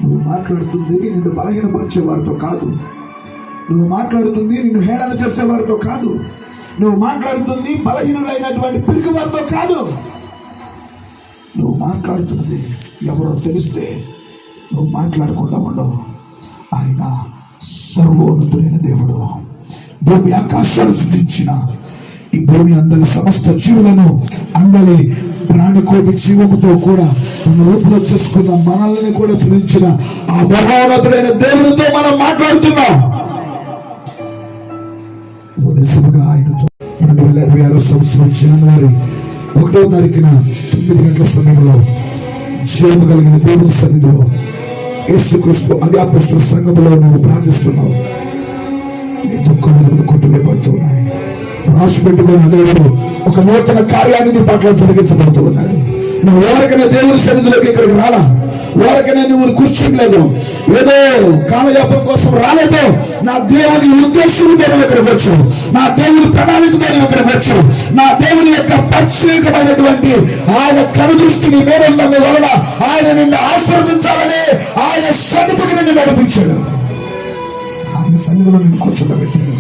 నువ్వు మాట్లాడుతుంది నిన్ను బలహీనపరిచే వారితో కాదు. నువ్వు మాట్లాడుతుంది నిన్ను హేళన చేసే వారితో కాదు. నువ్వు మాట్లాడుతుంది బలహీనులైనటువంటి పిరికి వారితో కాదు. నువ్వు మాట్లాడుతున్నది ఎవరో తెలిస్తే నువ్వు మాట్లాడకుండా ఉండవు. ఆయన సర్వోన్నతుడైన దేవుడు. భూమి ఆకాశాలు సృష్టించిన ఈ భూమి అందరి సమస్త జీవులను అందరి ప్రాణికోటి జీవముతో కూడా తన రూపంలో చేసుకున్న మనల్ని కూడా సృష్టించిన ఆ మహోన్నతుడైన దేవునితో మనం మాట్లాడుతున్నాం. నిజంగా ఆయనతో 2026 సంవత్సరం జనవరి 1వ తారీఖున 9 గంటల సమయంలో జీవము కలిగిన దేవుని సన్నిధిలో యేసుక్రీస్తు అదే అపొస్తలుల సంఘములో నువ్వు ప్రార్థిస్తున్నావు. నీ దుఃఖములు కొట్టివేయబడుతున్నాయి. రాసి పెట్టుకుని దేవుడు ఒక నూతన కార్యాన్ని నీ పట్ల జరిగించబడుతూ ఉన్నాడు. నువ్వు ఊరకనే దేవుని సన్నిధిలోకి ఇక్కడికి రాలా, ఊరకనే నువ్వు కూర్చోలేదు, ఏదో కాలయాపన కోసం రాలేదు. నా దేవుని ఉద్దేశంతో నువ్వు ఇక్కడికి వచ్చు, నా దేవుని ప్రణాళికతో నువ్వు ఇక్కడికి వచ్చు. నా దేవుని యొక్క ప్రత్యేకమైనటువంటి ఆయన కనుదృష్టిని మీద ఉన్న వలన ఆయన నిన్ను ఆశీర్వదించాలని ఆయన సన్నిధికి నిన్ను నడిపించాడు. ఆయన సన్నిధిలో నిన్ను కూర్చోబెట్టాడు.